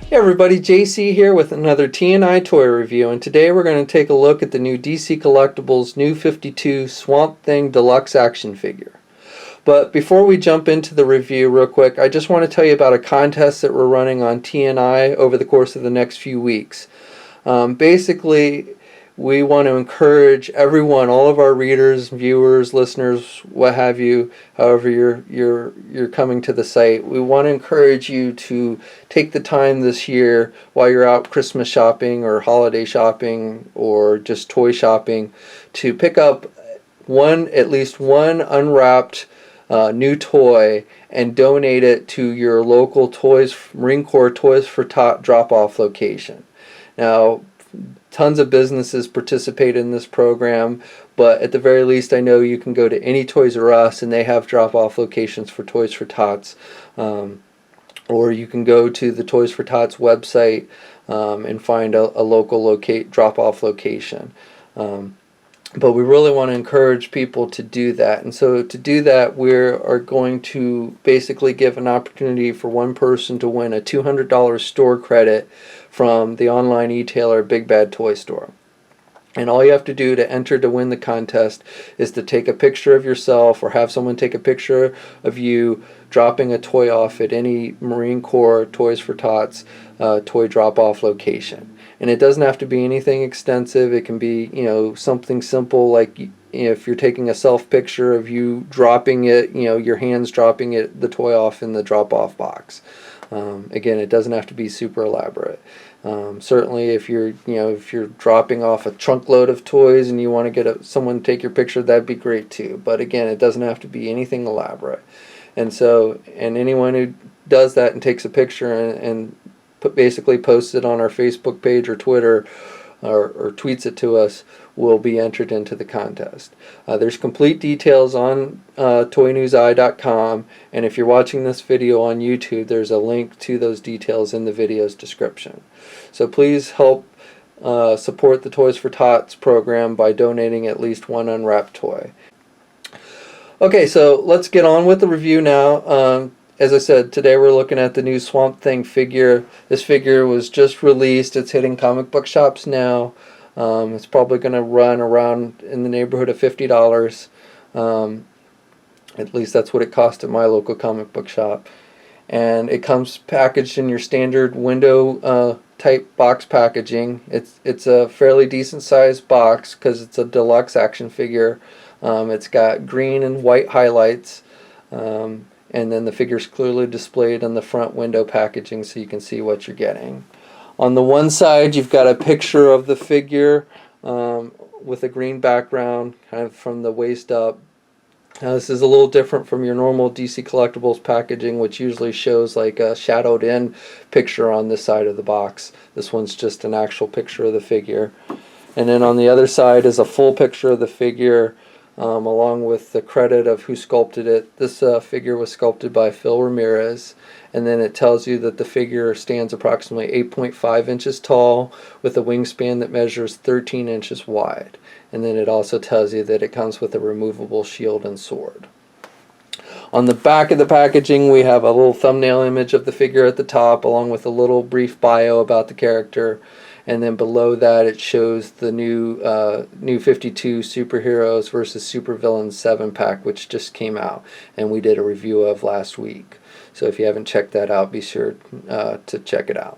Hey everybody, JC here with another TNI toy review, and today we're going to take a look at the new DC Collectibles New 52 Swamp Thing Deluxe action figure. But before we jump into the review real quick, I just want to tell you about a contest that we're running on TNI over the course of the next few weeks. Basically, we want to encourage everyone, all of our readers, viewers, listeners, what have you, however you're coming to the site. We want to encourage you to take the time this year while you're out Christmas shopping or holiday shopping or just toy shopping to pick up at least one unwrapped new toy and donate it to your local Marine Corps Toys for Tot drop-off location. Now, tons of businesses participate in this program, but at the very least I know you can go to any Toys R Us and they have drop-off locations for Toys for Tots, or you can go to the Toys for Tots website and find a local drop-off location. But we really want to encourage people to do that. And so to do that, we are going to basically give an opportunity for one person to win a $200 store credit from the online e-tailer Big Bad Toy Store. And all you have to do to enter to win the contest is to take a picture of yourself or have someone take a picture of you dropping a toy off at any Marine Corps Toys for Tots toy drop-off location. And it doesn't have to be anything extensive. It can be, something simple like if you're taking a self picture of you dropping it, your hands dropping the toy off in the drop-off box. Again, it doesn't have to be super elaborate. Certainly, if you're dropping off a trunk load of toys and you want to get someone to take your picture, that'd be great too. But again, it doesn't have to be anything elaborate. And anyone who does that and takes a picture and basically posts it on our Facebook page or Twitter or tweets it to us will be entered into the contest. There's complete details on toynewseye.com, and if you're watching this video on YouTube, there's a link to those details in the video's description. So please help support the Toys for Tots program by donating at least one unwrapped toy. Okay, so let's get on with the review now. As I said, today we're looking at the new Swamp Thing figure. This figure was just released. It's hitting comic book shops now. It's probably going to run around in the neighborhood of $50. At least that's what it cost at my local comic book shop. And it comes packaged in your standard window type box packaging. It's a fairly decent sized box because it's a deluxe action figure. It's got green and white highlights. And then the figure's clearly displayed on the front window packaging so you can see what you're getting. On the one side, you've got a picture of the figure with a green background, kind of from the waist up. Now, this is a little different from your normal DC Collectibles packaging, which usually shows like a shadowed in picture on this side of the box. This one's just an actual picture of the figure. And then on the other side is a full picture of the figure, along with the credit of who sculpted it. This figure was sculpted by Phil Ramirez, and then it tells you that the figure stands approximately 8.5 inches tall with a wingspan that measures 13 inches wide. And then it also tells you that it comes with a removable shield and sword. On the back of the packaging, we have a little thumbnail image of the figure at the top, along with a little brief bio about the character. And then below that, it shows the new 52 Superheroes versus Supervillains 7-pack, which just came out, and we did a review of last week. So if you haven't checked that out, be sure to check it out.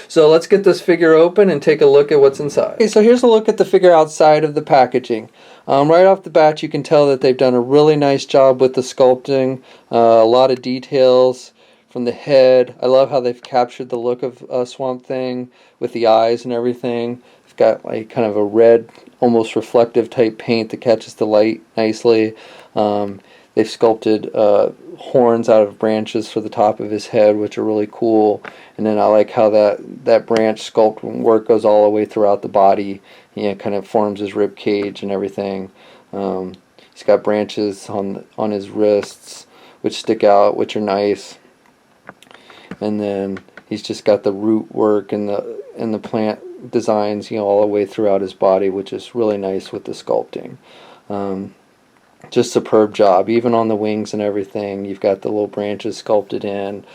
So let's get this figure open and take a look at what's inside. Okay, so here's a look at the figure outside of the packaging. Right off the bat, you can tell that they've done a really nice job with the sculpting, a lot of details from the head. I love how they've captured the look of Swamp Thing with the eyes and everything. It's got like kind of a red, almost reflective type paint that catches the light nicely. They've sculpted horns out of branches for the top of his head, which are really cool. And then I like how that branch sculpt work goes all the way throughout the body. Kind of forms his rib cage and everything. He's got branches on his wrists, which stick out, which are nice. And then he's just got the root work and the plant designs, all the way throughout his body, which is really nice with the sculpting. Just superb job. Even on the wings and everything, you've got the little branches sculpted in.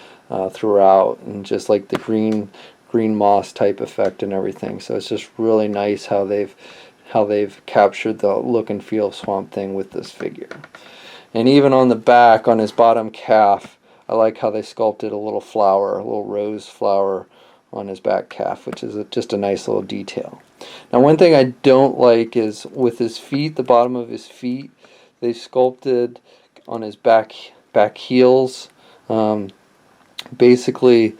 throughout, and just like the green moss type effect and everything. So it's just really nice how they've captured the look and feel of Swamp Thing with this figure. And even on the back, on his bottom calf, I like how they sculpted a little flower, a little rose flower on his back calf, which is just a nice little detail. Now, one thing I don't like is with his feet, the bottom of his feet, they sculpted on his back heels. Basically,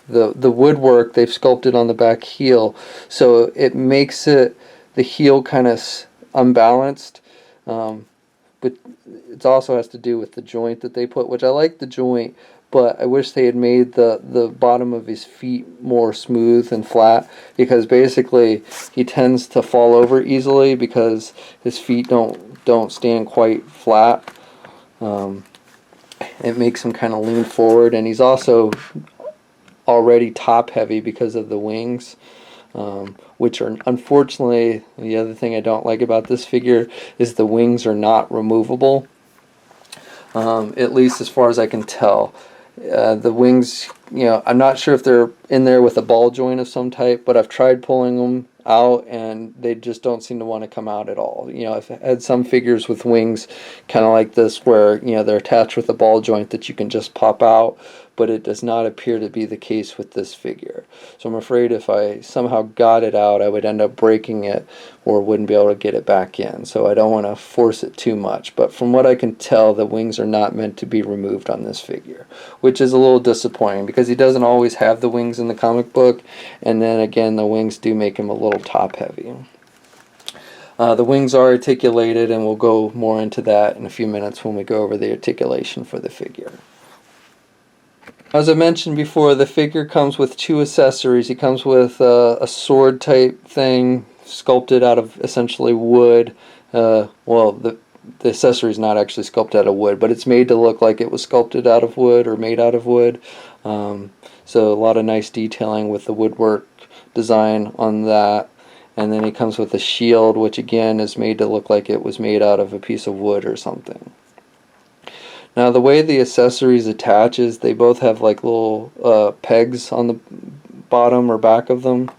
the woodwork they've sculpted on the back heel, so it makes the heel kind of unbalanced. But it also has to do with the joint that they put, which I like the joint, but I wish they had made the bottom of his feet more smooth and flat, because basically he tends to fall over easily because his feet don't stand quite flat. It makes him kind of lean forward, and he's also already top heavy because of the wings, which are, unfortunately, the other thing I don't like about this figure is the wings are not removable, at least as far as I can tell. The wings, I'm not sure if they're in there with a ball joint of some type, but I've tried pulling them out and they just don't seem to want to come out at all. I've had some figures with wings kind of like this where they're attached with a ball joint that you can just pop out, but it does not appear to be the case with this figure. So I'm afraid if I somehow got it out, I would end up breaking it or wouldn't be able to get it back in. So I don't want to force it too much. But from what I can tell, the wings are not meant to be removed on this figure, which is a little disappointing because he doesn't always have the wings in the comic book. And then again, the wings do make him a little top heavy. The wings are articulated, and we'll go more into that in a few minutes when we go over the articulation for the figure. As I mentioned before, the figure comes with two accessories. He comes with a sword type thing sculpted out of essentially wood. Well, the accessory is not actually sculpted out of wood, but it's made to look like it was sculpted out of wood or made out of wood. So a lot of nice detailing with the woodwork design on that. And then he comes with a shield, which again is made to look like it was made out of a piece of wood or something. Now, the way the accessories attach is they both have like little pegs on the bottom or back of them.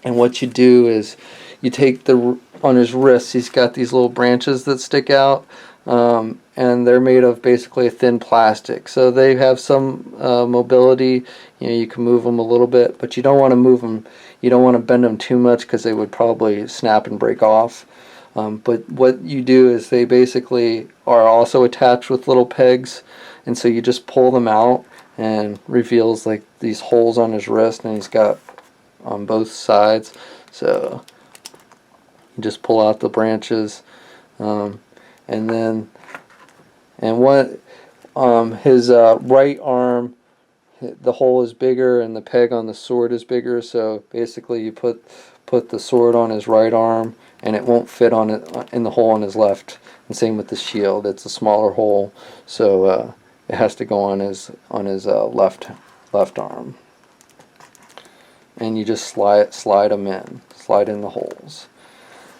And what you do is you take on his wrists, he's got these little branches that stick out, and they're made of basically a thin plastic. So they have some mobility. You can move them a little bit, but you don't want to move them. You don't want to bend them too much because they would probably snap and break off. But what you do is they basically are also attached with little pegs, and so you just pull them out and reveals like these holes on his wrist, and he's got on both sides. So you just pull out the branches, and what his right arm, the hole is bigger and the peg on the sword is bigger. So basically you put the sword on his right arm and it won't fit on it in the hole on his left. And same with the shield, it's a smaller hole, so it has to go on his left arm. And you just slide in the holes,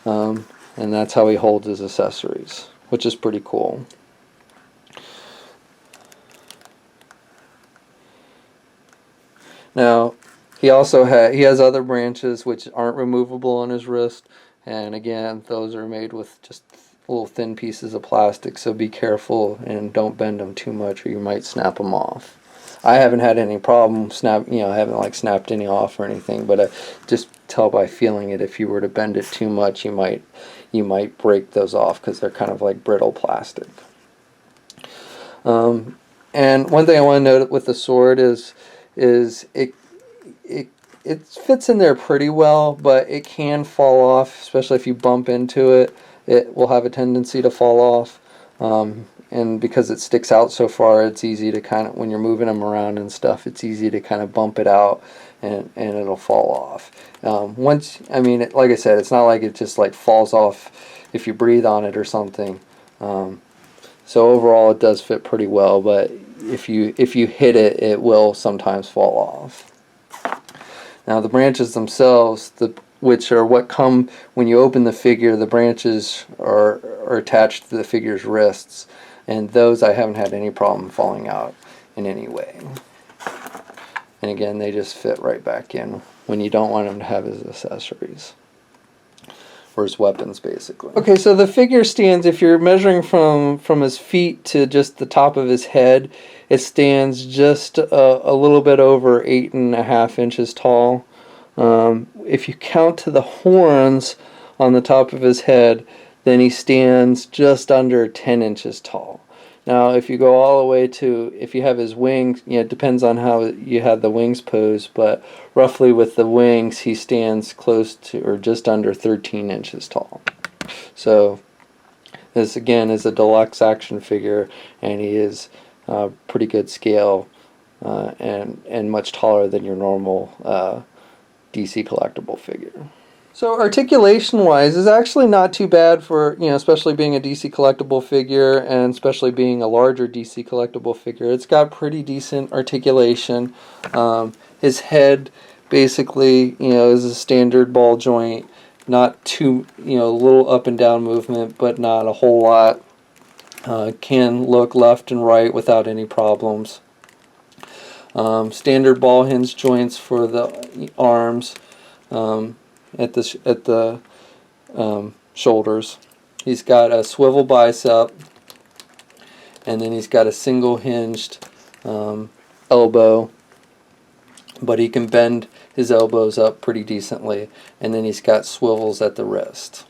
and that's how he holds his accessories, which is pretty cool. Now, he has other branches which aren't removable on his wrist, and again, those are made with just little thin pieces of plastic, so be careful and don't bend them too much or you might snap them off. I haven't had any problem I haven't like snapped any off or anything, but I just tell by feeling it, if you were to bend it too much, you might break those off because they're kind of like brittle plastic. And one thing I want to note with the sword is it fits in there pretty well, but it can fall off, especially if you bump into it. It will have a tendency to fall off, and because it sticks out so far, it's easy to kind of, when you're moving them around and stuff, it's easy to kind of bump it out and it'll fall off. Like I said, it's not like it just like falls off if you breathe on it or something. So overall it does fit pretty well, but if you hit it, it will sometimes fall off. Now the branches themselves, which are what come when you open the figure, the branches are attached to the figure's wrists, and those I haven't had any problem falling out. in any way. And again, they just fit right back in when you don't want him to have his accessories. Or his weapons, basically. Okay, so the figure stands, if you're measuring from his feet to just the top of his head, it stands just a little bit over 8.5 inches tall. If you count to the horns on the top of his head, then he stands just under 10 inches tall. Now, if you go all the way to, if you have his wings, it depends on how you had the wings posed, but roughly with the wings, he stands close to, or just under 13 inches tall. So, this again is a deluxe action figure, and he is pretty good scale, and much taller than your normal DC collectible figure. So articulation-wise is actually not too bad for, especially being a DC collectible figure and especially being a larger DC collectible figure. It's got pretty decent articulation. His head basically, is a standard ball joint, not too, a little up and down movement, but not a whole lot. Can look left and right without any problems. Standard ball hinge joints for the arms. At the shoulders. He's got a swivel bicep, and then he's got a single hinged elbow, but he can bend his elbows up pretty decently, and then he's got swivels at the wrist.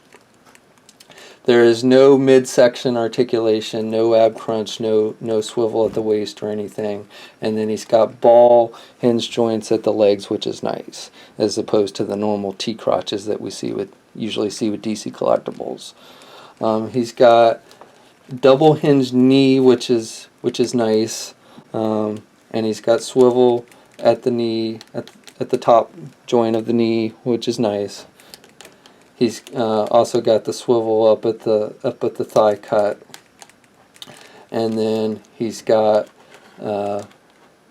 There is no midsection articulation, no ab crunch, no swivel at the waist or anything. And then he's got ball hinge joints at the legs, which is nice, as opposed to the normal T-crotches that we usually see with DC collectibles. He's got double hinged knee, which is nice, and he's got swivel at the knee, at the top joint of the knee, which is nice. He's also got the swivel up at the thigh cut, and then he's got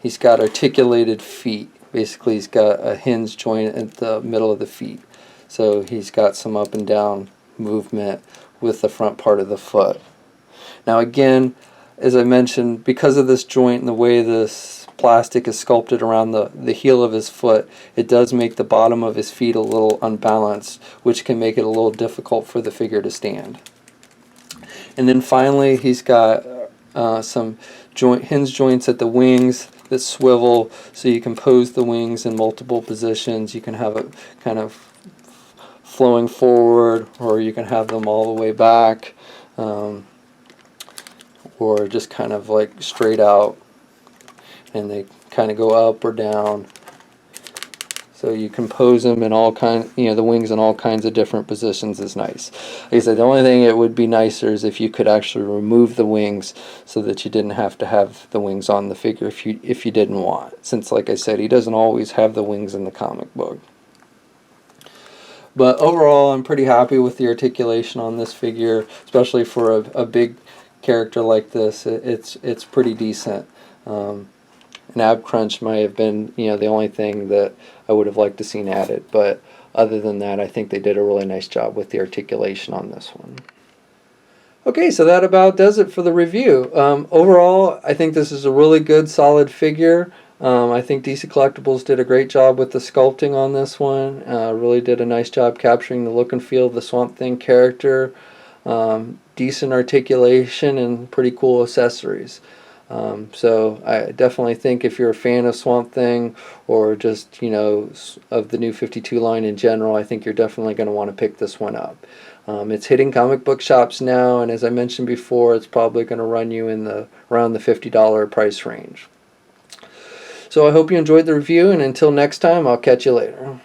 articulated feet. Basically, he's got a hinge joint at the middle of the feet, so he's got some up and down movement with the front part of the foot. Now, again, as I mentioned, because of this joint and the way this plastic is sculpted around the heel of his foot, it does make the bottom of his feet a little unbalanced, which can make it a little difficult for the figure to stand. And then finally, he's got some hinge joints at the wings that swivel, so you can pose the wings in multiple positions. You can have it kind of flowing forward, or you can have them all the way back, or just kind of like straight out, and they kind of go up or down. So you can pose them in all kinds, the wings in all kinds of different positions is nice. Like I said, the only thing it would be nicer is if you could actually remove the wings so that you didn't have to have the wings on the figure if you didn't want. Since, like I said, he doesn't always have the wings in the comic book. But overall, I'm pretty happy with the articulation on this figure, especially for a big character like this. It's pretty decent. An ab crunch might have been, the only thing that I would have liked to seen added, but other than that, I think they did a really nice job with the articulation on this one. Okay, so that about does it for the review. Overall, I think this is a really good, solid figure. I think DC Collectibles did a great job with the sculpting on this one. Really did a nice job capturing the look and feel of the Swamp Thing character. Decent articulation and pretty cool accessories. So I definitely think if you're a fan of Swamp Thing, or just, of the new 52 line in general, I think you're definitely going to want to pick this one up. It's hitting comic book shops now, and as I mentioned before, it's probably going to run you in around the $50 price range. So I hope you enjoyed the review, and until next time, I'll catch you later.